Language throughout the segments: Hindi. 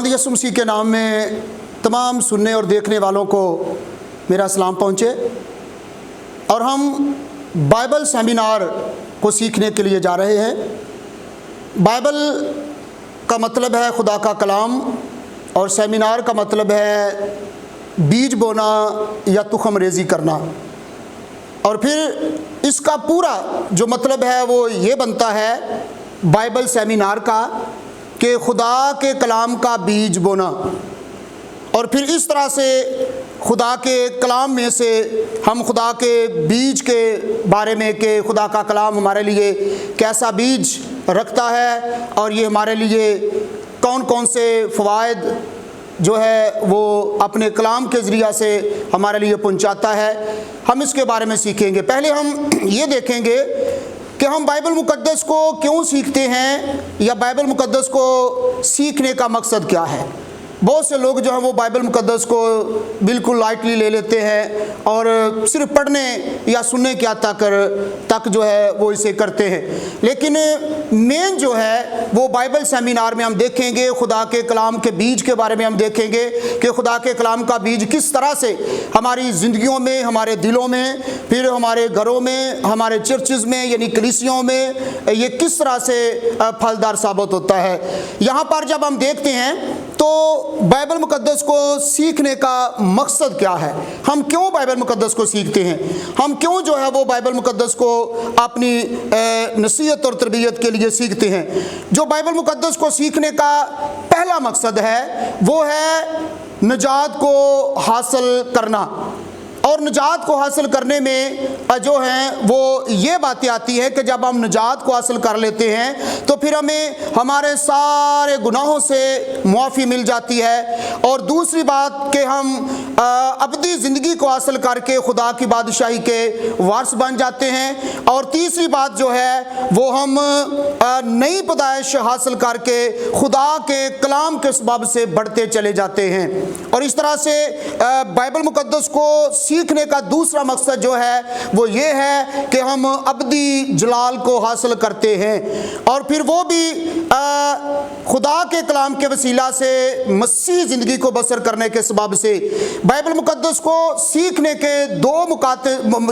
खुदावंद यीशु मसीह के नाम में तमाम सुनने और देखने वालों को मेरा सलाम पहुँचे। और हम बाइबल सेमिनार को सीखने के लिए जा रहे हैं। बाइबल का मतलब है खुदा का कलाम और सेमिनार का मतलब है बीज बोना या तुखम रेजी करना। और फिर इसका पूरा जो मतलब है वो ये बनता है बाइबल सेमिनार का कि खुदा के कलाम का बीज बोना। और फिर इस तरह से खुदा के कलाम में से हम खुदा के बीज के बारे में कि खुदा का कलाम हमारे लिए कैसा बीज रखता है और ये हमारे लिए कौन कौन से फ़वाइद जो है वो अपने कलाम के ज़रिया से हमारे लिए पहुंचाता है, हम इसके बारे में सीखेंगे। पहले हम ये देखेंगे कि हम बाइबल मुक़द्दस को क्यों सीखते हैं या बाइबल मुक़द्दस को सीखने का मकसद क्या है। बहुत से लोग जो हैं वो बाइबल मुक़द्दस को बिल्कुल लाइटली ले लेते हैं और सिर्फ पढ़ने या सुनने क्या तक जो है वो इसे करते हैं। लेकिन मेन जो है वो बाइबल सेमिनार में हम देखेंगे, खुदा के कलाम के बीज के बारे में हम देखेंगे कि खुदा के कलाम का बीज किस तरह से हमारी ज़िंदगियों में, हमारे दिलों में, फिर हमारे घरों में, हमारे चर्चेज़ में यानी कलीसियों में ये किस तरह से फलदार साबित होता है। यहाँ पर जब हम देखते हैं तो बाइबल मुक़द्दस को सीखने का मकसद क्या है, हम क्यों बाइबल मुक़द्दस को सीखते हैं, हम क्यों जो है वो बाइबल मुक़द्दस को अपनी नसीहत और तरबियत के लिए सीखते हैं। जो बाइबल मुक़द्दस को सीखने का पहला मकसद है वो है निजात को हासिल करना। और निजात को हासिल करने में जो है वो ये बातें आती है कि जब हम निजात को हासिल कर लेते हैं तो फिर हमें हमारे सारे गुनाहों से मुआफ़ी मिल जाती है। और दूसरी बात कि हम अबदी ज़िंदगी को हासिल करके खुदा की बादशाही के वारिस बन जाते हैं। और तीसरी बात जो है वो हम नई पैदाइश हासिल करके खुदा के कलाम के सबब से बढ़ते चले जाते हैं। और इस तरह से बाइबल मुक़द्दस को सीखने का दूसरा मकसद जो है वो ये है कि हम अबदी जलाल को हासिल करते हैं और फिर वो भी खुदा के कलाम के वसीला से मसीह ज़िंदगी को बसर करने के सबब से। बाइबल मुक़द्दस को सीखने के दो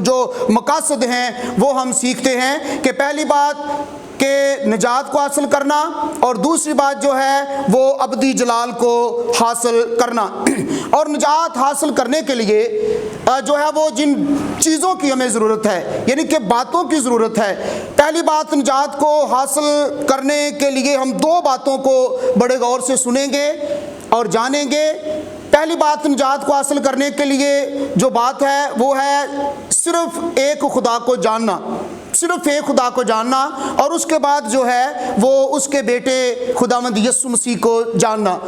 जो मकासद हैं वो हम सीखते हैं कि पहली बात कि निजात को हासिल करना और दूसरी बात जो है वो अबदी जलाल को हासिल करना। और निजात हासिल करने के लिए जो है वो जिन चीज़ों की हमें ज़रूरत है यानी कि बातों की ज़रूरत है। पहली बात, निजात को हासिल करने के लिए हम दो बातों को बड़े गौर से सुनेंगे और जानेंगे। पहली बात, निजात को हासिल करने के लिए जो बात है वो है सिर्फ एक खुदा को जानना, सिर्फ एक खुदा को जानना। और उसके बाद जो है वो उसके बेटे खुदावंद यीशु मसीह को जानना।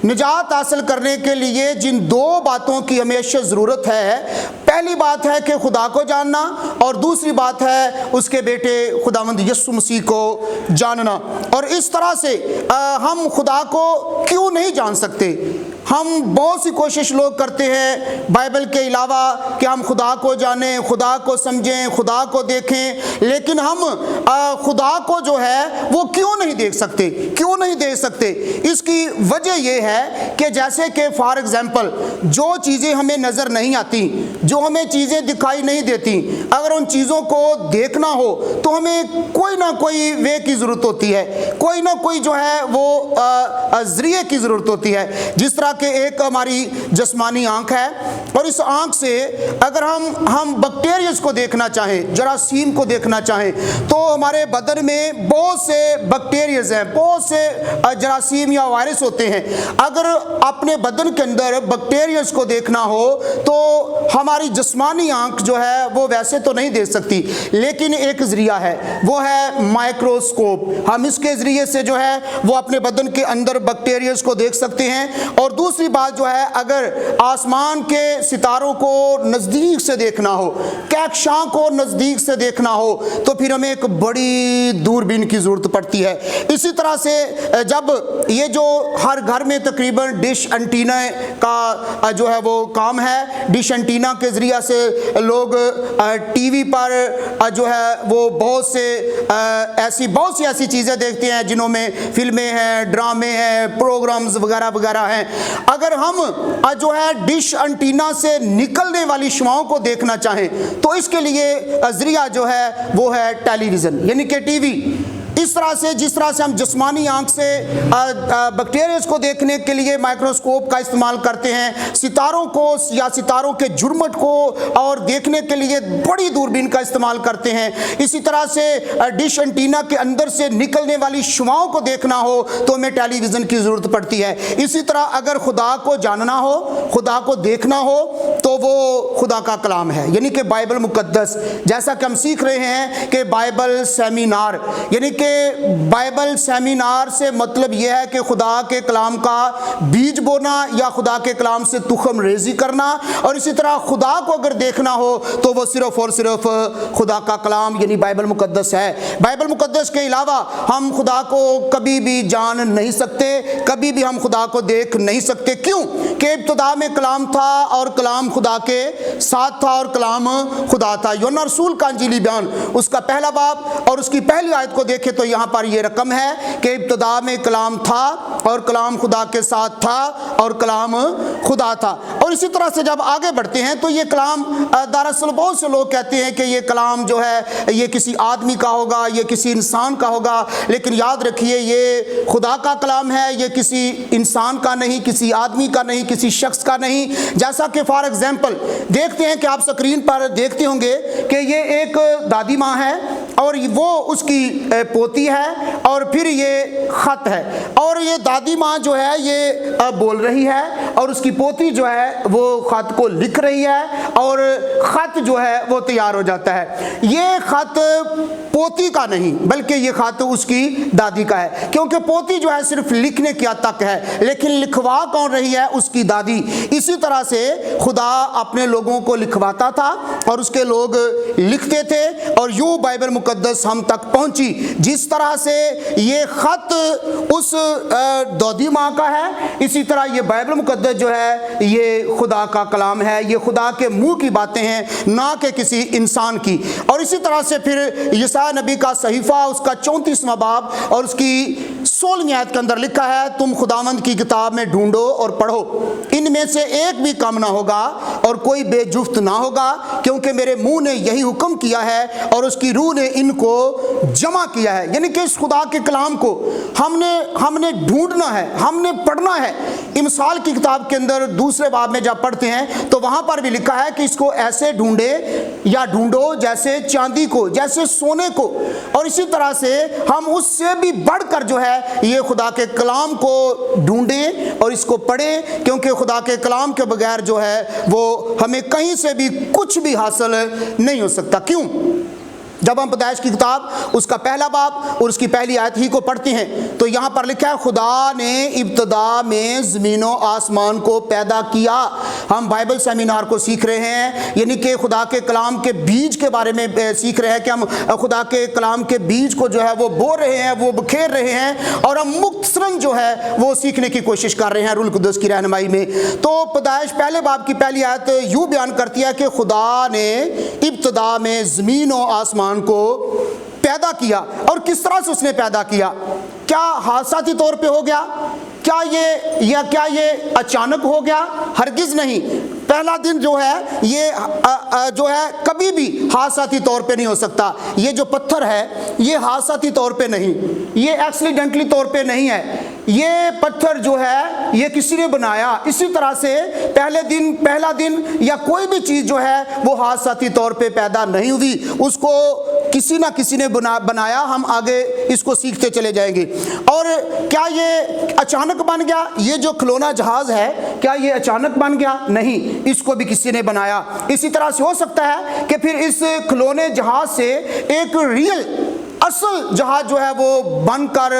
निजात हासिल करने के लिए जिन दो बातों की हमेशा ज़रूरत है, पहली बात है कि खुदा को जानना और दूसरी बात है उसके बेटे खुदावंद यीशु मसीह को जानना। और इस तरह से हम खुदा को क्यों नहीं जान सकते। हम बहुत सी कोशिश लोग करते हैं बाइबल के अलावा कि हम खुदा को जानें, खुदा को समझें, खुदा को देखें, लेकिन हम खुदा को जो है वो क्यों नहीं देख सकते, क्यों नहीं देख सकते। इसकी वजह यह है कि जैसे कि फॉर एग्जांपल जो चीज़ें हमें नज़र नहीं आती, जो हमें चीज़ें दिखाई नहीं देती, अगर उन चीज़ों को देखना हो तो हमें कोई ना कोई वे की ज़रूरत होती है, कोई ना कोई जो है वो ज़रिए की ज़रूरत होती है। जिस तरह के एक हमारी जिस्मानी आँख है और इस आँख से अगर हम बैक्टीरियाज को देखना चाहें, जरासीम को देखना चाहें तो हमारे बदन में बहुत से बैक्टीरियाज हैं, बहुत से जरासीम या वायरस होते हैं। अगर अपने बदन के अंदर बैक्टीरियाज को देखना हो तो हमारी जिस्मानी आँख जो है वो वैसे तो नहीं देख सकती, लेकिन एक ज़रिया है वो है माइक्रोस्कोप। हम इसके ज़रिए से जो है वो अपने बदन के अंदर बैक्टीरियाज को देख सकते हैं। और दूसरी बात जो है, अगर आसमान के सितारों को नज़दीक से देखना हो, कहकशां को नज़दीक से देखना हो, तो फिर हमें एक बड़ी दूरबीन की ज़रूरत पड़ती है। इसी तरह से जब ये जो हर घर में तकरीबन डिश एंटीना का जो है वो काम है, डिश एंटीना के ज़रिए से लोग टीवी पर जो है वो बहुत सी ऐसी चीज़ें देखते हैं जिन्हों में फिल्में हैं, ड्रामे हैं, प्रोग्राम्स वगैरह वगैरह हैं। अगर हम जो है डिश एंटीना से निकलने वाली शुआओं को देखना चाहें तो इसके लिए ज़रिया जो है वो है टेलीविज़न, यानी कि टीवी। इस तरह से जिस तरह से हम जिस्मानी आंख से बैक्टीरियाज को देखने के लिए माइक्रोस्कोप का इस्तेमाल करते हैं, सितारों को या सितारों के झुरमुट को और देखने के लिए बड़ी दूरबीन का इस्तेमाल करते हैं, इसी तरह से डिश एंटीना के अंदर से निकलने वाली शुआओं को देखना हो तो हमें टेलीविज़न की ज़रूरत पड़ती है। इसी तरह अगर खुदा को जानना हो, खुदा को देखना हो, तो वो खुदा का कलाम है, यानी कि बाइबल मुकद्दस। जैसा कि हम सीख रहे हैं कि बाइबल सेमिनार, यानी कि बाइबल सेमिनार से मतलब यह है कि खुदा के कलाम का बीज बोना या खुदा के कलाम से तुखम रेजी करना। और इसी तरह खुदा को अगर देखना हो तो वो सिर्फ और सिर्फ खुदा का कलाम यानी बाइबल मुकद्दस है। बाइबल मुकद्दस के अलावा हम खुदा को कभी भी जान नहीं सकते, कभी भी हम खुदा को देख नहीं सकते। क्यों? कि इब्तिदा में कलाम था और कलाम खुदा के साथ था और कलाम खुदा था। यूहन्ना रसूल का इंजीली बयान उसका पहला बाब और उसकी पहली आयत को देखें तो यहाँ पर ये रकम है कि इब्तिदा में कलाम था और कलाम खुदा के साथ था और कलाम खुदा था। और इसी तरह से जब आगे बढ़ते हैं तो ये कलाम दरअसल बहुत से लोग कहते हैं कि ये कलाम जो है ये किसी आदमी का होगा, ये किसी इंसान का होगा, लेकिन याद रखिए ये खुदा का कलाम है, ये किसी इंसान का नहीं, किसी आदमी का नहीं, किसी शख्स का नहीं। जैसा कि फॉर एग्जाम्पल देखते हैं कि आप स्क्रीन पर देखते होंगे कि ये एक दादी माँ है और वो उसकी पोती है और फिर ये ख़त है और ये दादी माँ जो है ये बोल रही है और उसकी पोती जो है वो ख़त को लिख रही है और ख़त जो है वो तैयार हो जाता है। ये ख़त पोती का नहीं बल्कि ये ख़त उसकी दादी का है, क्योंकि पोती जो है सिर्फ लिखने की हद तक है, लेकिन लिखवा कौन रही है? उसकी दादी। इसी तरह से खुदा अपने लोगों को लिखवाता था और उसके लोग लिखते थे और यूँ बाइबल मुकद्दस हम तक पहुँची। जिस तरह से ये ख़त उस दादी माँ का है, इसी तरह ये बाइबल मुकद्दस जो है ये खुदा का कलाम है, ये खुदा के मुंह की बातें हैं, ना कि किसी इंसान की। और इसी तरह से फिर यशायाह नबी का सहीफ़ा उसका 34वां बाब और उसकी 16वीं आयत के अंदर लिखा है, तुम खुदावंद की किताब में ढूंढो और पढ़ो, इनमें से एक भी कम ना होगा और कोई बेजुफ्त ना होगा, क्योंकि मेरे मुंह ने यही हुक्म किया है और उसकी रूह ने इनको जमा किया है। यानी कि इस खुदा के कलाम को हमने ढूंढना है, हमने पढ़ना है। इमसाल की किताब के अंदर 2 बाब में जब पढ़ते हैं तो वहाँ पर भी लिखा है कि इसको ऐसे ढूंढे या ढूंढो जैसे चांदी को, जैसे सोने को। और इसी तरह से हम उससे भी बढ़कर जो है ये खुदा के कलाम को ढूंढें और इसको पढ़ें, क्योंकि खुदा के कलाम के बगैर जो है वो हमें कहीं से भी कुछ भी हासिल नहीं हो सकता। क्यों? जब हम पैदाइश की किताब उसका पहला बाब और उसकी पहली आयत ही को पढ़ते हैं तो यहाँ पर लिखा है, खुदा ने इब्तिदा में ज़मीन और आसमान को पैदा किया। हम बाइबल सेमिनार को सीख रहे हैं, यानी कि खुदा के कलाम के बीज के बारे में सीख रहे हैं कि हम खुदा के कलाम के बीज को जो है वो बो रहे हैं, वो बखेर रहे हैं और हम मुख्तसरन जो है वो सीखने की कोशिश कर रहे हैं रूह कुद्दुस की रहनुमाई में। तो पैदाइश पहले बाब की पहली आयत यूँ बयान करती है कि खुदा ने इब्तिदा में ज़मीन और आसमान को पैदा किया। और किस तरह से उसने पैदा किया? क्या हादसाती तौर पे हो गया? क्या ये अचानक हो गया? हरगिज़ नहीं। पहला दिन जो है ये जो है कभी भी हादसाती तौर पे नहीं हो सकता। ये जो पत्थर है ये हादसाती तौर पे नहीं, ये एक्सीडेंटली तौर पे नहीं है। ये पत्थर जो है ये किसी ने बनाया। इसी तरह से पहला दिन या कोई भी चीज़ जो है वो हादसाती तौर पे पैदा नहीं हुई, उसको किसी ना किसी ने बनाया। हम आगे इसको सीखते चले जाएंगे। और क्या ये अचानक बन गया? ये जो खिलौना जहाज़ है क्या ये अचानक बन गया? नहीं, इसको भी किसी ने बनाया। इसी तरह से हो सकता है कि फिर इस खिलौने जहाज़ से एक रियल असल जहाज जो है वो बनकर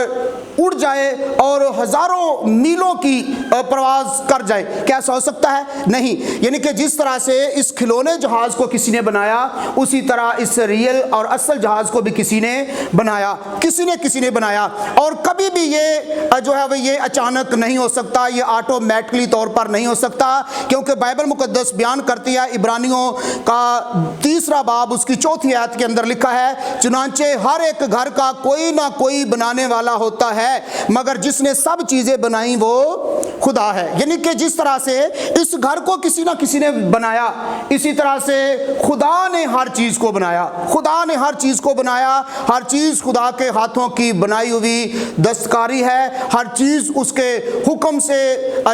उड़ जाए और हजारों मीलों की प्रवास कर जाए। क्या ऐसा हो सकता है? नहीं। यानी कि जिस तरह से इस खिलौने जहाज को किसी ने बनाया, उसी तरह इस रियल और असल जहाज को भी किसी ने बनाया, किसी ने बनाया। और कभी भी ये जो है वो ये अचानक नहीं हो सकता, ये ऑटोमेटिकली तौर पर नहीं हो सकता, क्योंकि बाइबल मुकद्दस बयान करती है, इब्रानियों का 3 बाब उसकी 4 आयत के अंदर लिखा है, चुनांचे हर एक घर का कोई ना कोई बनाने वाला होता है, मगर जिसने सब चीजें बनाई वो खुदा है। यानी कि जिस तरह से इस घर को किसी ना किसी ने बनाया, इसी तरह से खुदा ने हर चीज को बनाया। खुदा ने हर चीज को बनाया। हर चीज खुदा के हाथों की बनाई हुई दस्तकारी है। हर चीज उसके हुक्म से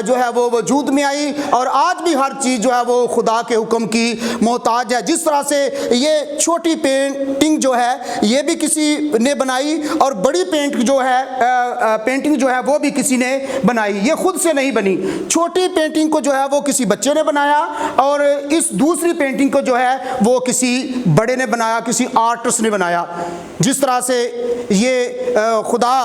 जो है वो वजूद में आई, और आज भी हर चीज जो है वो खुदा के हुक्म की मोहताज है। जिस तरह से ये छोटी पेंटिंग जो है ये भी किसी ने बनाई, और बड़ी पेंटिंग जो है वो भी किसी ने बनाई, ये खुद से नहीं बनी। छोटी पेंटिंग को जो है वो किसी बच्चे ने बनाया, और इस दूसरी पेंटिंग को जो है वो किसी बड़े ने बनाया, किसी आर्टिस्ट ने बनाया। जिस तरह से ये खुदा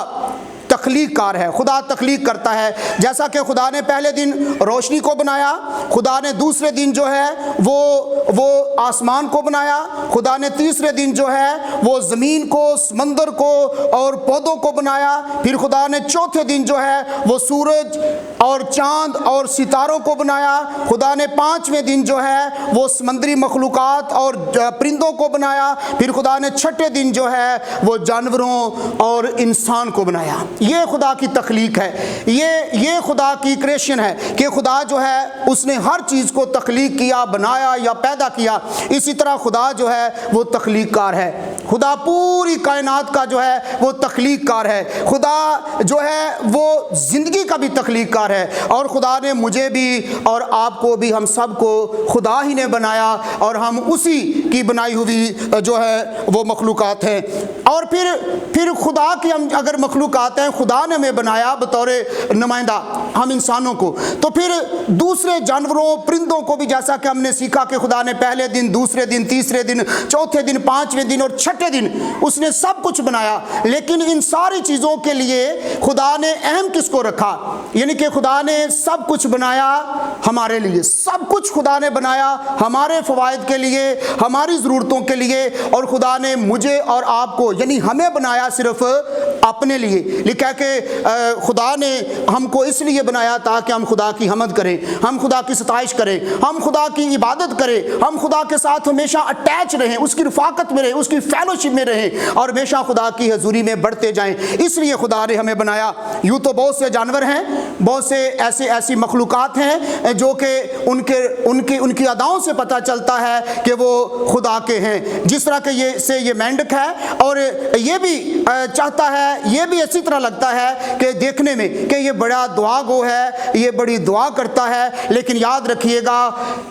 तख्लीक कार है, खुदा तख्लीक करता है। जैसा कि खुदा ने पहले दिन रोशनी को बनाया, खुदा ने दूसरे दिन जो है वो आसमान को बनाया, खुदा ने तीसरे दिन जो है वो ज़मीन को, समंदर को और पौधों को बनाया, फिर खुदा ने चौथे दिन जो है वो सूरज और चांद और सितारों को बनाया, खुदा ने 5वें दिन जो है वो समुद्री मखलूक़ात और परिंदों को बनाया, फिर खुदा ने 6ठे दिन जो है वो जानवरों और इंसान को बनाया। ये खुदा की तख्लीक है, ये खुदा की क्रिएशन है कि खुदा जो है उसने हर चीज़ को तख्लीक किया, बनाया या पैदा किया। इसी तरह खुदा जो है वो तख्लीक कार है। खुदा पूरी कायनात का जो है वो तख्लीक कार है। खुदा जो है वो ज़िंदगी का भी तख्लीक कार है, और खुदा ने मुझे भी और आपको भी, हम सब को खुदा ही ने बनाया, और हम उसी की बनाई हुई जो है वो मखलूक़ात हैं। और फिर खुदा की हम अगर मखलूक़ात हैं, खुदा ने हमें बनाया बतौर नुमाइंदा हम इंसानों को, तो फिर दूसरे जानवरों, परिंदों को भी, जैसा कि हमने सीखा कि खुदा ने पहले दिन, दूसरे दिन, तीसरे दिन, चौथे दिन, 5वें दिन और 6ठे दिन उसने सब कुछ बनाया। लेकिन इन सारी चीज़ों के लिए खुदा ने अहम किसको रखा? यानी कि खुदा ने सब कुछ बनाया हमारे लिए। सब कुछ खुदा ने बनाया हमारे फ़वाइद के लिए, हमारी ज़रूरतों के लिए, और खुदा ने मुझे और आपको यानी हमें बनाया सिर्फ अपने लिए। लिखा है कि खुदा ने हमको इसलिए बनाया ताकि हम खुदा की हमद करें, हम खुदा की सताइश करें, हम खुदा की इबादत करें, हम खुदा के साथ हमेशा अटैच रहें, उसकी रफ़ाकत में रहें, उसकी फेलोशिप में रहें, और हमेशा खुदा की हजूरी में बढ़ते जाएं। इसलिए खुदा ने हमें बनाया। यूँ तो बहुत से जानवर हैं, बहुत से ऐसी मखलूक़ात हैं जो कि उनकी अदाओं से पता चलता है कि वो खुदा के हैं। जिस तरह के ये मेंढक है, और ये भी चाहता है, ये भी इसी तरह लगता है कि देखने में कि ये बड़ा दुआ गो है, ये बड़ी दुआ करता है। लेकिन याद रखिएगा,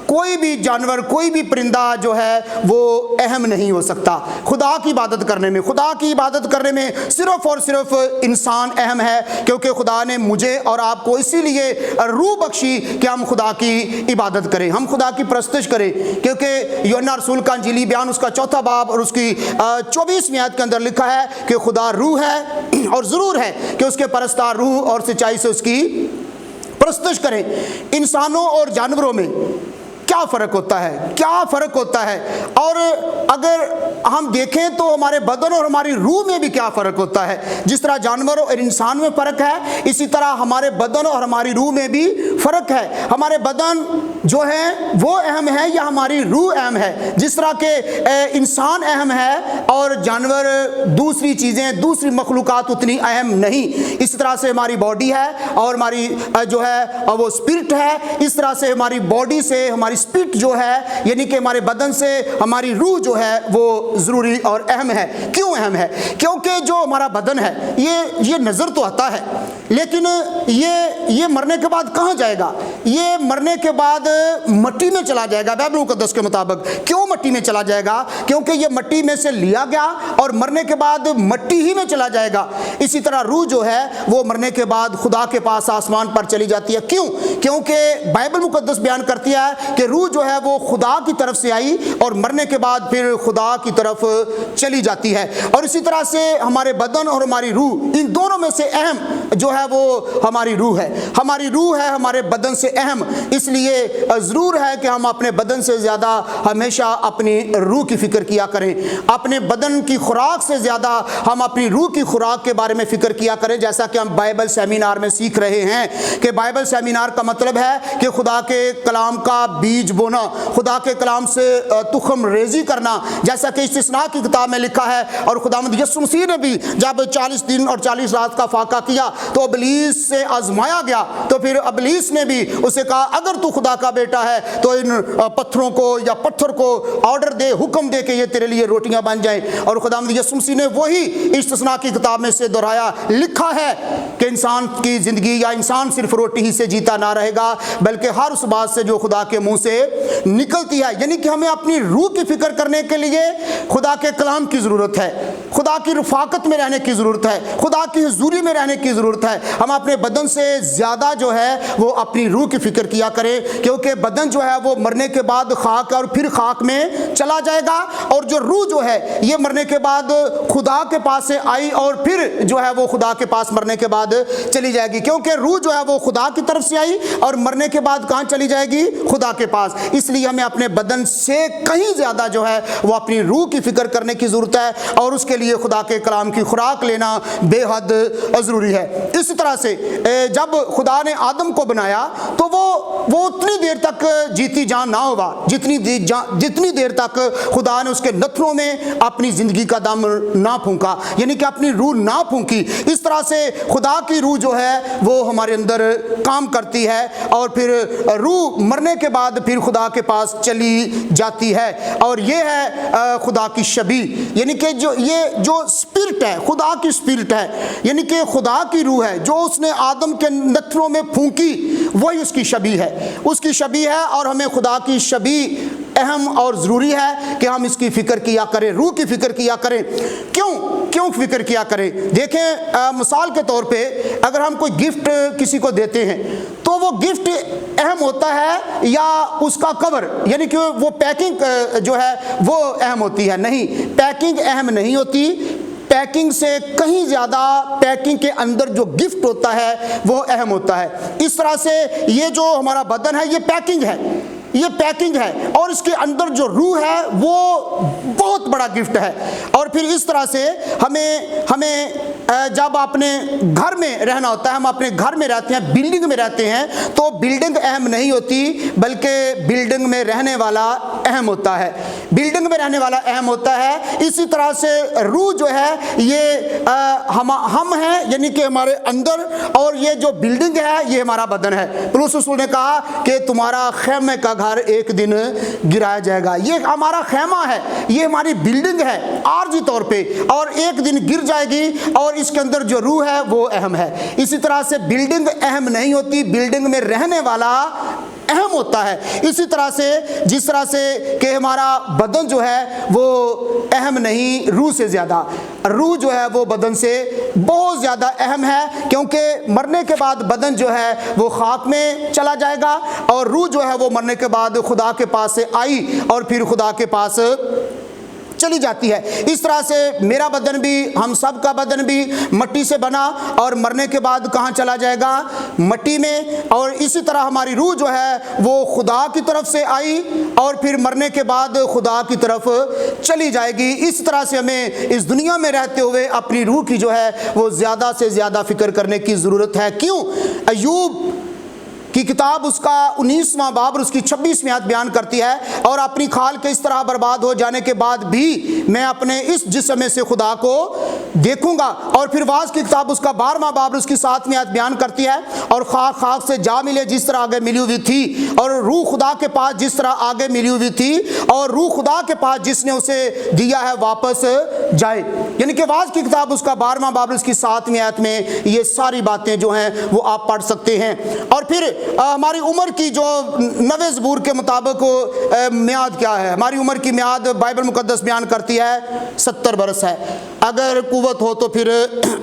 कोई भी जानवर, कोई भी परिंदा जो है वो अहम नहीं हो सकता खुदा की इबादत करने में। खुदा की इबादत करने में सिर्फ और सिर्फ इंसान अहम है, क्योंकि खुदा ने मुझे और आपको इसीलिए रूह बख्शी कि हम खुदा की इबादत करें, हम खुदा की परस्तिश करें। क्योंकि यूहन्ना रसूल का इंजीली बयान उसका 4 बाब और उसकी 24वीं आयत के अंदर लिखा है कि खुदा रूह है, और ज़रूर है कि उसके परस्तार रूह और सच्चाई से उसकी परस्तिश करें। इंसानों और जानवरों में क्या फ़र्क होता है? क्या फ़र्क होता है? और अगर हम देखें तो हमारे बदन और हमारी रूह में भी क्या फ़र्क होता है। जिस तरह जानवरों और इंसान में फ़र्क है, इसी तरह हमारे बदन और हमारी रूह में भी फ़र्क है। हमारे बदन जो है वो अहम है या हमारी रूह अहम है? जिस तरह के इंसान अहम है और जानवर, दूसरी चीज़ें, दूसरी मखलूक़ात उतनी अहम नहीं। इस तरह से हमारी बॉडी है और हमारी जो है वो स्पिरिट है। इस तरह से हमारी बॉडी से हमारी स्पिरिट जो है, यानी कि हमारे बदन से हमारी रूह जो है वो ज़रूरी और अहम है। क्यों अहम है? क्योंकि जो हमारा बदन है ये नज़र तो आता है, लेकिन ये मरने के बाद कहाँ जाएगा? ये मरने के बाद मट्टी में चला जाएगा बाइबल मुक़द्दस के मुताबिक। क्यों मट्टी में चला जाएगा? क्योंकि ये मट्टी में से लिया गया और मरने के बाद मट्टी ही में चला जाएगा। इसी तरह रूह जो है वो मरने के बाद खुदा के पास आसमान पर चली जाती है। क्यों? क्योंकि बाइबल मुक़द्दस बयान करती है कि कि रूह जो है वो खुदा की तरफ से आई और मरने के बाद फिर खुदा की तरफ चली जाती है। और इसी तरह से हमारे बदन और हमारी रूह, इन दोनों में से अहम जो है वो हमारी रूह है। हमारी रूह है हमारे बदन से अहम, इसलिए ज़रूर है कि हम अपने बदन से ज़्यादा हमेशा अपनी रूह की फ़िक्र किया करें। अपने बदन की खुराक से ज़्यादा हम अपनी रूह की खुराक के बारे में फ़िक्र किया करें। जैसा कि हम बाइबल सेमिनार में सीख रहे हैं कि बाइबल सेमिनार का मतलब है कि खुदा के कलाम का बीज बोना, खुदा के कलाम से तुखम रेजी करना। जैसा कि इस्तिस्ना की किताब में लिखा है, और खुदावंद यीशु मसीह ने भी जब 40 दिन और 40 रात का फाका किया तो इब्लीस से आजमाया गया, तो फिर इब्लीस ने भी उसे कहा अगर तू खुदा का बेटा है तो इन पत्थरों को या पत्थर को ऑर्डर दे, हुक्म दे कि ये तेरे लिए रोटियां बन जाएं। और खुदावंद यीशु मसीह ने वही इस्तिस्ना की किताब में से दोहराया, लिखा है कि इंसान की ज़िंदगी या इंसान सिर्फ रोटी ही से जीता ना रहेगा बल्कि हर उस बात से जो खुदा के मुंह से निकलती है। यानी कि हमें अपनी रूह की फिक्र करने के लिए खुदा के कलाम की ज़रूरत है, खुदा की रफ़ाकत में रहने की ज़रूरत है, खुदा की हुज़ूरी में रहने की ज़रूरत है। हम अपने बदन से ज़्यादा जो है वो अपनी रूह की फ़िक्र किया करें, क्योंकि बदन जो है वो मरने के बाद खाक और फिर खाक में चला जाएगा, और जो रूह जो है ये मरने के बाद खुदा के पास से आई और फिर जो है वो खुदा के पास मरने के बाद चली जाएगी। क्योंकि रूह जो है वो खुदा की तरफ से आई और मरने के बाद कहाँ चली जाएगी? खुदा के पास। इसलिए हमें अपने बदन से कहीं ज़्यादा जो है वो अपनी रूह की फ़िक्र करने की ज़रूरत है, और उसके लिए खुदा के कलाम की खुराक लेना बेहद ज़रूरी है। इसी तरह से जब खुदा ने आदम को बनाया तो वो उतनी देर तक जीती जान ना होगा जितनी देर तक खुदा ने उसके नथनों में अपनी ज़िंदगी का दम ना फूंका, यानी कि अपनी रूह ना फूंकी। इस तरह से खुदा की रूह जो है वो हमारे अंदर काम करती है, और फिर रूह मरने के बाद फिर खुदा के पास चली जाती है। और ये है खुदा की शबी, यानी कि जो स्पिरिट है, खुदा की स्पिरिट है, यानी कि खुदा की रूह है जो उसने आदम के नथनों में फूंकी, वही उसकी शबी है, उसकी शबी है। और हमें खुदा की शबी अहम और ज़रूरी है कि हम इसकी फ़िक्र किया करें, रूह की फ़िक्र किया करें। क्यों फ़िक्र किया करें? देखें, मिसाल के तौर पे अगर हम कोई गिफ्ट किसी को देते हैं तो वो गिफ्ट अहम होता है या उसका कवर, यानी कि वो पैकिंग जो है वो अहम होती है? नहीं, पैकिंग अहम नहीं होती। पैकिंग से कहीं ज़्यादा पैकिंग के अंदर जो गिफ्ट होता है वो अहम होता है। इस तरह से ये जो हमारा बदन है ये पैकिंग है, और इसके अंदर जो रूह है वो बहुत बड़ा गिफ्ट है। और फिर इस तरह से हमें जब अपने घर में रहना होता है, हम अपने घर में रहते हैं, बिल्डिंग में रहते हैं, तो बिल्डिंग अहम नहीं होती बल्कि बिल्डिंग में रहने वाला अहम होता है, बिल्डिंग में रहने वाला अहम होता है। इसी तरह से रूह जो है ये हम हैं, यानी कि हमारे अंदर, और ये जो बिल्डिंग है ये हमारा बदन है। पौलुस रसूल ने कहा कि तुम्हारा खेमे का घर एक दिन गिराया जाएगा। ये हमारा खेमा है, ये हमारी बिल्डिंग है आर्जी तौर पे, और एक दिन गिर जाएगी, और इसके अंदर जो रूह है वो अहम है। इसी तरह से बिल्डिंग अहम नहीं होती, बिल्डिंग में रहने वाला अहम होता है। इसी तरह से जिस तरह से कि हमारा बदन जो है वो अहम नहीं रूह से ज़्यादा, रूह जो है वो बदन से बहुत ज़्यादा अहम है, क्योंकि मरने के बाद बदन जो है वो खाक में चला जाएगा, और रूह जो है वो मरने के बाद खुदा के पास से आई और फिर खुदा के पास चली जाती है। इस तरह से मेरा बदन भी, हम सब का बदन भी मिट्टी से बना और मरने के बाद कहाँ चला जाएगा? मिट्टी में। और इसी तरह हमारी रूह जो है वो खुदा की तरफ से आई और फिर मरने के बाद खुदा की तरफ चली जाएगी। इस तरह से हमें इस दुनिया में रहते हुए अपनी रूह की जो है वो ज़्यादा से ज़्यादा फिक्र करने की ज़रूरत है। क्यों? अय्यूब की किताब उसका 19वां बाब और उसकी 26वीं आयत बयान करती है, और अपनी खाल के इस तरह बर्बाद हो जाने के बाद भी मैं अपने इस जिस्म से खुदा को देखूंगा। और फिर वाज की किताब उसका 12वां बाब और उसकी 7वीं आयत बयान करती है, और खाक खाक से जा मिले जिस तरह आगे मिली हुई थी, और रूह खुदा के पास जिस तरह आगे मिली हुई थी, और रूह खुदा के पास जिसने उसे दिया है वापस जाए। यानी कि वाज की किताब उसका 12वां बाब और उसकी 7वीं आयत में ये सारी बातें जो हैं वो आप पढ़ सकते हैं। और फिर हमारी उम्र की जो नवे ज़बूर के मुताबिक मियाद क्या है? हमारी उम्र की मियाद बाइबल मुकद्दस बयान करती है 70 बरस है, अगर कुव्वत हो तो फिर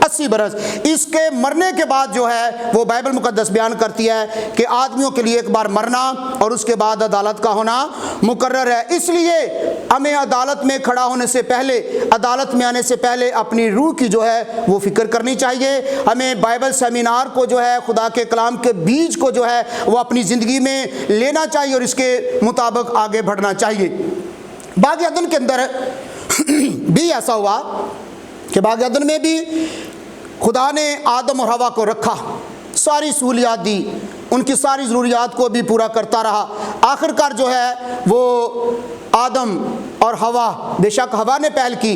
80 बरस। इसके मरने के बाद जो है वो बाइबल मुकद्दस बयान करती है कि आदमियों के लिए एक बार मरना और उसके बाद अदालत का होना मुकर्रर है। इसलिए हमें अदालत में खड़ा होने से पहले, अदालत में आने से पहले अपनी रूह की जो है वो फिक्र करनी चाहिए। हमें बाइबल सेमिनार को जो है, खुदा के कलाम के बीज को जो है वो अपनी ज़िंदगी में लेना चाहिए और इसके मुताबिक आगे बढ़ना चाहिए। बाग अदन के अंदर भी ऐसा हुआ कि बाग अदन में भी खुदा ने आदम और हवा को रखा, सारी सहूलियात दी, उनकी सारी ज़रूरियात को भी पूरा करता रहा। आखिरकार जो है वो आदम और हवा, बेशक हवा ने पहल की,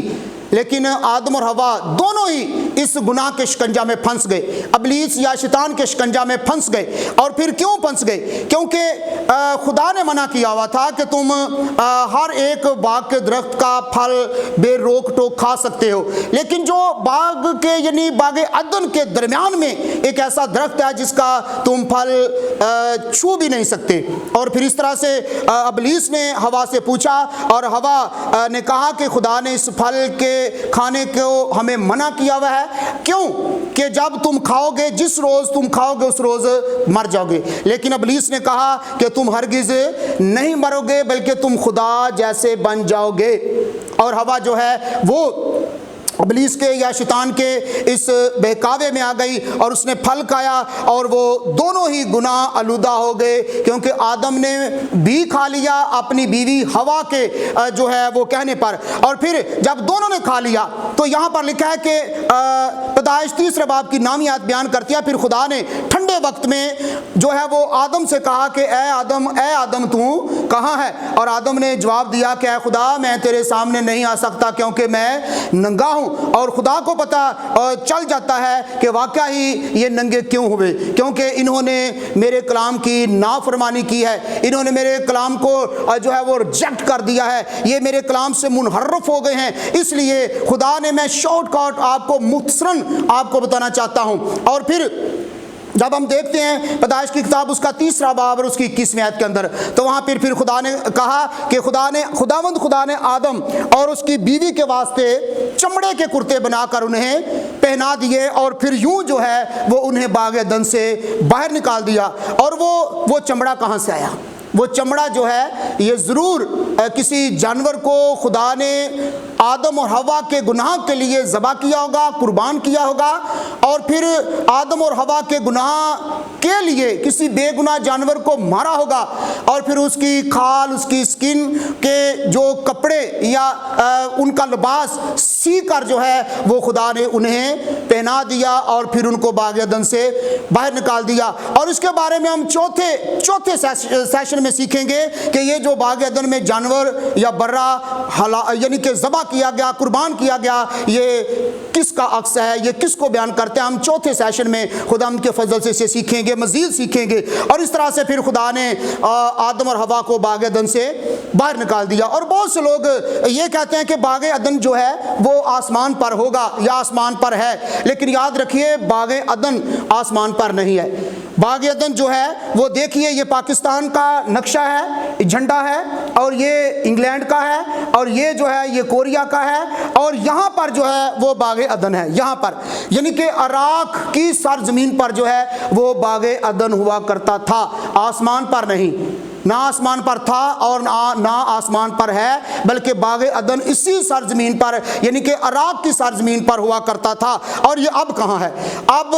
लेकिन आदम और हवा दोनों ही इस गुनाह के शिकंजा में फंस गए, इब्लीस या शैतान के शिकंजा में फंस गए। और फिर क्यों फंस गए? क्योंकि खुदा ने मना किया हुआ था कि तुम हर एक बाग के दरख्त का फल बेरोक टोक खा सकते हो, लेकिन जो बाग के यानी बाग अदन के दरमियान में एक ऐसा दरख्त है जिसका तुम फल छू भी नहीं सकते। और फिर इस तरह से इब्लीस ने हवा से पूछा और हवा ने कहा कि खुदा ने इस फल के खाने को हमें मना किया हुआ है। क्यों? कि जब तुम खाओगे, जिस रोज तुम खाओगे उस रोज मर जाओगे। लेकिन इब्लीस ने कहा कि तुम हरगिज नहीं मरोगे बल्कि तुम खुदा जैसे बन जाओगे। और हवा जो है वो इब्लीस के या शैतान के इस बहकावे में आ गई और उसने फल खाया और वो दोनों ही गुनाह आलूदा हो गए, क्योंकि आदम ने भी खा लिया अपनी बीवी हवा के जो है वो कहने पर। और फिर जब दोनों ने खा लिया तो यहाँ पर लिखा है कि पैदाइश 3 बाब की नामी आयत बयान करती है, फिर खुदा ने ठंडे वक्त में जो है वो आदम से कहा कि ए आदम तू कहाँ है? और आदम ने जवाब दिया कि ए खुदा, मैं तेरे सामने नहीं आ सकता क्योंकि मैं नंगा हूँ। और खुदा को पता चल जाता है कि वाकई ही ये नंगे क्यों हुए, क्योंकि इन्होंने मेरे कलाम की नाफरमानी की है, इन्होंने मेरे कलाम को जो है वो रिजेक्ट कर दिया है, ये मेरे कलाम से मुनहर्रफ हो गए हैं। इसलिए खुदा ने, मैं शॉर्टकट आपको मुख्तसरन आपको बताना चाहता हूँ। और फिर जब हम देखते हैं पैदाइश की किताब उसका 3 बाब और उसकी 21वीं आयत के अंदर, तो वहाँ फिर खुदा ने कहा कि खुदा ने आदम और उसकी बीवी के वास्ते चमड़े के कुर्ते बनाकर उन्हें पहना दिए और फिर यूं जो है वो उन्हें बाग अदन से बाहर निकाल दिया। और वो चमड़ा कहाँ से आया? वो चमड़ा जो है ये ज़रूर किसी जानवर को खुदा ने आदम और हवा के गुनाह के लिए ज़बा किया होगा, कुर्बान किया होगा, और फिर आदम और हवा के गुनाह के लिए किसी बेगुनाह जानवर को मारा होगा, और फिर उसकी खाल, उसकी स्किन के जो कपड़े या उनका लिबास सी कर जो है वो खुदा ने उन्हें पहना दिया और फिर उनको बाग अदन से बाहर निकाल दिया। और इसके बारे में हम चौथे सेशन में सीखेंगे कि ये जो बाग अदन में जानवर या बर्रा यानी कि ज़बा किया गया, कुर्बान किया गया, ये किसका अक्स है, ये किसको बयान करते हैं। हम चौथे सेशन में खुदा के फजल से इसे सीखेंगे, मजीद सीखेंगे। और इस तरह से फिर खुदा ने आदम और हवा को बाग अदन से बाहर निकाल दिया। और बहुत से लोग ये कहते हैं कि बाग अदन जो है वो आसमान पर होगा या आसमान पर है, लेकिन याद रखिए बाग अदन आसमान पर नहीं है। बाग अदन जो है वो देखिए, ये पाकिस्तान का नक्शा है, झंडा है, और ये इंग्लैंड का है, और ये जो है ये कोरिया का है, और यहाँ पर जो है वो बाग अदन है। यहाँ पर यानी कि इराक की सरजमीन पर जो है वो बाग अदन हुआ करता था, आसमान पर नहीं। ना आसमान पर था और ना आसमान पर है, बल्कि बाग अदन इसी सरजमीन पर यानी कि इराक की सरजमीन पर हुआ करता था। और ये अब कहाँ है? अब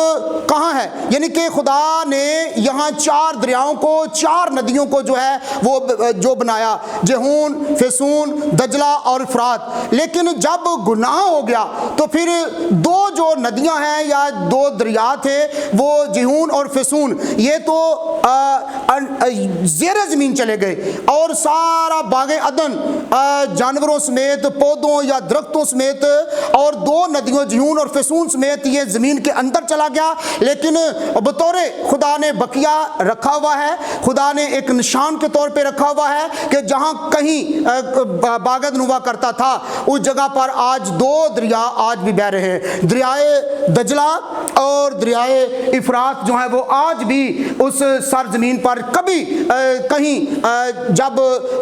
कहाँ है? यानी कि खुदा ने यहाँ 4 दरियाओं को, 4 नदियों को जो है वो जो बनाया, जहून, फिसून, दजला और फरात। लेकिन जब गुनाह हो गया तो फिर 2 जो नदियाँ हैं या 2 दरिया थे, वो जहून और फिसून, ये तो ज़ेर ज़मीन चले गए और सारा बाग अदन जानवरों समेत, पौधों या दरख्तों समेत, और 2 नदियों जहून और फिसून समेत ये ज़मीन के अंदर चला गया। लेकिन बतौरे खुदा ने बकिया रखा हुआ है, खुदा ने एक निशान के तौर पे रखा हुआ है कि जहाँ कहीं बाग अदन हुआ करता था उस जगह पर आज 2 दरिया आज भी बह रहे हैं, दरियाए दजला और दरियाए इफरात जो है वो आज भी उस सरजमीन पर कभी कहीं जब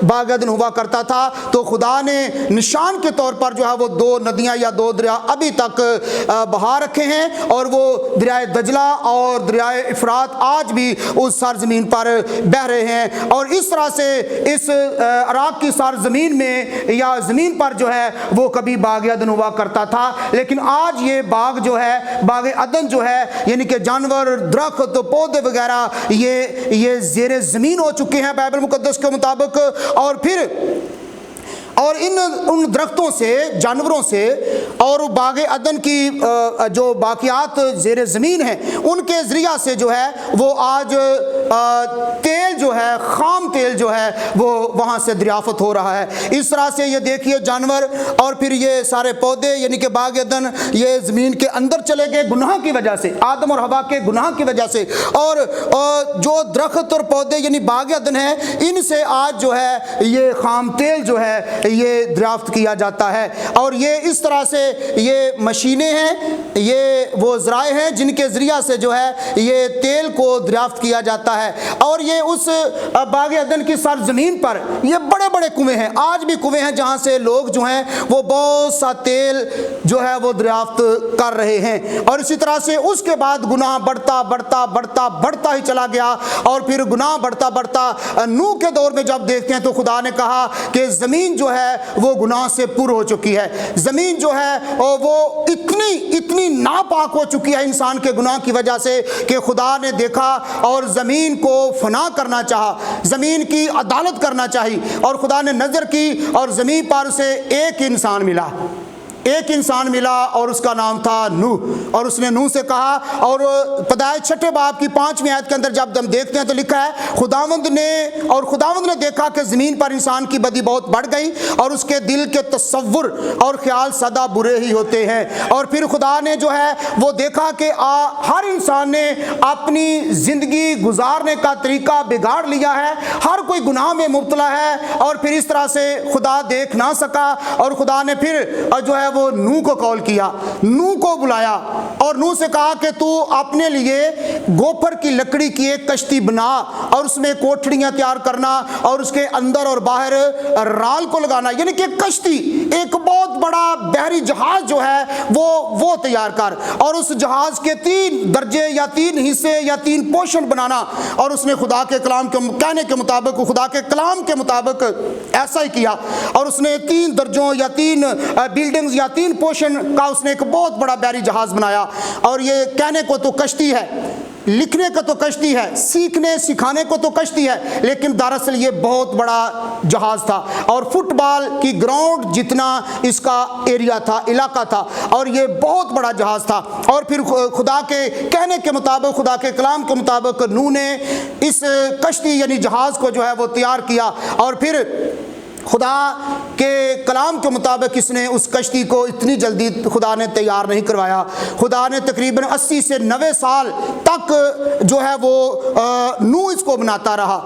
बाग़ अदन हुआ करता था तो खुदा ने निशान के तौर पर जो है वो 2 नदियां या 2 दरिया अभी तक बहा रखे हैं, और वो दरियाए दजला और दरियाए इफरात आज भी उस सरजमीन पर बह रहे हैं। और इस तरह से इस इराक की सरजमीन में या ज़मीन पर जो है वो कभी बाग़ अदन हुआ करता था, लेकिन आज ये बाग जो है, बाग़ अदन जो है, यानी कि जानवर, दरख्त, पौधे वगैरह ये ज़ेरे ज़मीन हो चुके हैं बाइबल मुक़द्दस के मुताबिक। और उन दरख्तों से, जानवरों से और बाग़ अदन की जो बाक़ियात ज़ेरे ज़मीन हैं उनके ज़रिया से जो है वो आज तेल जो है, ख़ाम तेल जो है वो वहाँ से दरियाफ़त हो रहा है। इस तरह से ये देखिए जानवर और फिर ये सारे पौधे यानी कि बाग़ अदन ये ज़मीन के अंदर चले गए गुनाह की वजह से, आदम और हवा के गुनाह की वजह से। और जो दरख्त और पौधे यानी बाग़ अदन है, इनसे आज जो है ये ख़ाम तेल जो है ये दरियाफ्त किया जाता है। और ये इस तरह से ये मशीनें हैं, ये वो ज़राए हैं जिनके ज़रिया से जो है ये तेल को दरियाफ्त किया जाता है। और ये उस बाग़ अदन की सरजमीन पर ये बड़े बड़े कुएँ हैं, आज भी कुएँ हैं जहाँ से लोग जो हैं वो बहुत सा तेल जो है वो दरियाफ्त कर रहे हैं। और इसी तरह से उसके बाद गुनाह बढ़ता बढ़ता बढ़ता बढ़ता ही चला गया। और फिर गुनाह बढ़ता बढ़ता नूह के दौर में जब देखते हैं तो खुदा ने कहा कि ज़मीन जो है वो गुनाह से पुर हो चुकी है, ज़मीन जो है वो इतनी नापाक हो चुकी है इंसान के गुनाह की वजह से कि खुदा ने देखा और ज़मीन को फना करना चाहा, ज़मीन की अदालत करना चाहिए। और खुदा ने नज़र की और ज़मीन पर उसे एक इंसान मिला और उसका नाम था नूह। और उसने नूह से कहा, और पैदाइश 6 बाब की 5वीं आयत के अंदर जब हम देखते हैं तो लिखा है खुदावंद ने देखा कि ज़मीन पर इंसान की बदी बहुत बढ़ गई और उसके दिल के तसव्वुर और ख्याल सदा बुरे ही होते हैं। और फिर खुदा ने जो है वो देखा कि हर इंसान ने अपनी ज़िंदगी गुजारने का तरीका बिगाड़ लिया है, हर कोई गुनाह में मुब्तला है। और फिर इस तरह से खुदा देख ना सका और खुदा ने फिर जो है वो नूह को कॉल किया, नूह को बुलाया और नूह से कहा कि तू अपने लिए गोफर की लकड़ी की एक कश्ती बना और उसमें कोठड़ियां तैयार करना और उसके अंदर और बाहर राल को लगाना, यानी कि कश्ती, एक बहुत बड़ा बहरी जहाज जो है वो तैयार कर और उस जहाज के 3 दर्जे या 3 हिस्से या 3 पोर्शन बनाना। और उसने खुदा के कलाम के कहने के मुताबिक, खुदा के कलाम के मुताबिक ऐसा ही किया। और उसने 3 दर्जों या 3 बिल्डिंग्स या 3 पोर्शन का उसने एक बहुत बड़ा बहरी जहाज बनाया। और ये कहने को तो कश्ती है, लिखने का तो कश्ती है, सीखने सिखाने को तो कश्ती है, लेकिन दरअसल ये बहुत बड़ा जहाज था और फुटबॉल की ग्राउंड जितना इसका एरिया था, इलाका था, और ये बहुत बड़ा जहाज था। और फिर खुदा के कहने के मुताबिक, खुदा के कलाम के मुताबिक नूह ने इस कश्ती यानी जहाज को जो है वो तैयार किया। और फिर खुदा के कलाम के मुताबिक इसने उस कश्ती को इतनी जल्दी खुदा ने तैयार नहीं करवाया। खुदा ने तकरीबन 80 से 90 साल तक जो है वो नूह इसको बनाता रहा।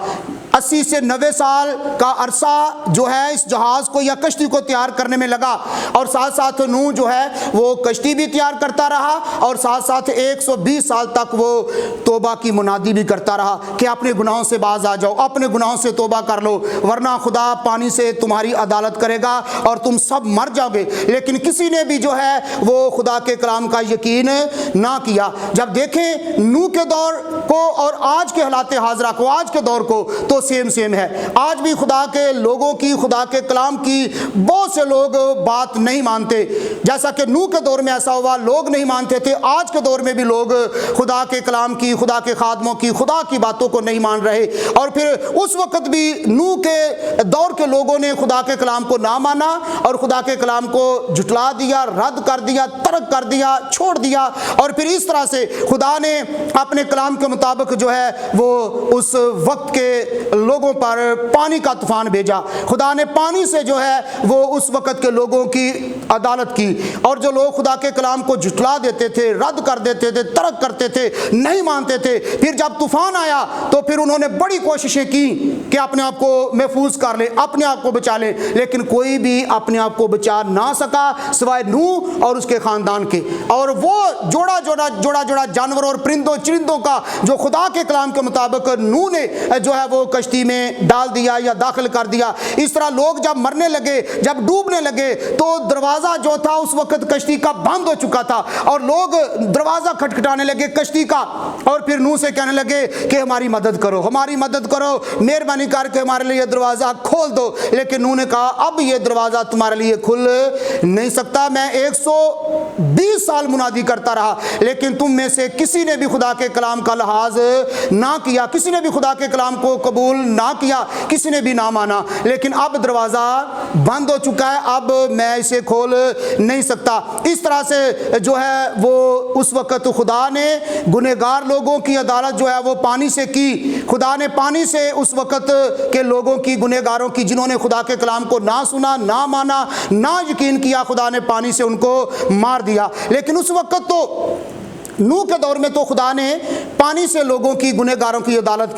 80 से 90 साल का अरसा जो है इस जहाज़ को या कश्ती को तैयार करने में लगा। और साथ साथ नूह जो है वो कश्ती भी तैयार करता रहा और साथ साथ 120 साल तक वो तौबा की मुनादी भी करता रहा कि अपने गुनाहों से बाज आ जाओ, अपने गुनाहों से तौबा कर लो, वरना खुदा पानी से तुम्हारी अदालत करेगा और तुम सब मर जाओगे। लेकिन किसी ने भी जो है वो खुदा के कलाम का यकीन ना किया। जब देखें नूह के दौर को और आज के हालात हाजरा को, आज के दौर को, तो सेम है। आज भी खुदा के लोगों की, खुदा के कलाम की बहुत से लोग बात नहीं मानते। जैसा कि नूह के दौर में ऐसा हुआ, लोग नहीं मानते थे, आज के दौर में भी लोग खुदा के कलाम की, खुदा के खादमों की, खुदा की बातों को नहीं मान रहे। और फिर उस वक्त भी नूह के दौर के लोगों ने खुदा के कलाम को ना माना और खुदा के कलाम को झुटला दिया, रद्द कर दिया, तर्क कर दिया, छोड़ दिया। और फिर इस तरह से खुदा ने अपने कलाम के मुताबिक जो है वो उस वक्त के लोगों पर पानी का तूफान भेजा। खुदा ने पानी से जो है वो उस वक्त के लोगों की अदालत की। और जो लोग खुदा के कलाम को झुठला देते थे, रद्द कर देते थे, तर्क करते थे, नहीं मानते थे, फिर जब तूफान आया तो फिर उन्होंने बड़ी कोशिशें की कि अपने आप को महफूज कर ले, अपने आप को बचा ले, लेकिन कोई भी अपने आप को बचा ना सका सिवाय नूह और उसके खानदान के। और वो जोड़ा जोड़ा जानवरों और परिंदों चिरिंदों का जो खुदा के कलाम के मुताबिक नूह ने जो है वो कश्ती में डाल दिया या दाखिल कर दिया। इस तरह लोग जब मरने लगे, जब डूबने लगे, तो दरवाज़ा जो था उस वक्त कश्ती का बंद हो चुका था और लोग दरवाज़ा खटखटाने लगे कश्ती का और फिर नूह से कहने लगे कि हमारी मदद करो, हमारी मदद करो, मेहरबानी करके हमारे लिए दरवाज़ा खोल दो। लेकिन नूह ने कहा अब ये दरवाज़ा तुम्हारे लिए खुल नहीं सकता। मैं 120 साल मुनादी करता रहा, लेकिन तुम में से किसी ने भी खुदा के कलाम का लिहाज ना किया, किसी ने भी खुदा के कलाम को कबूल ना किया, किसी ने भी ना माना। लेकिन अब दरवाज़ा बंद हो चुका है, अब मैं इसे खोल नहीं सकता। इस तरह से जो है वो उस वक़्त खुदा ने गुनहगार लोगों की अदालत जो है वो पानी से की। खुदा ने पानी से उस वक़्त के लोगों की, गुनहगारों की, जिन्होंने खुदा के कलाम को ना सुना, ना माना, ना यकीन किया, खुदा ने पानी से उनको मार दिया। लेकिन उस वक़्त तो नूह के दौर में तो खुदा ने पानी से लोगों की, गुनहगारों की अदालत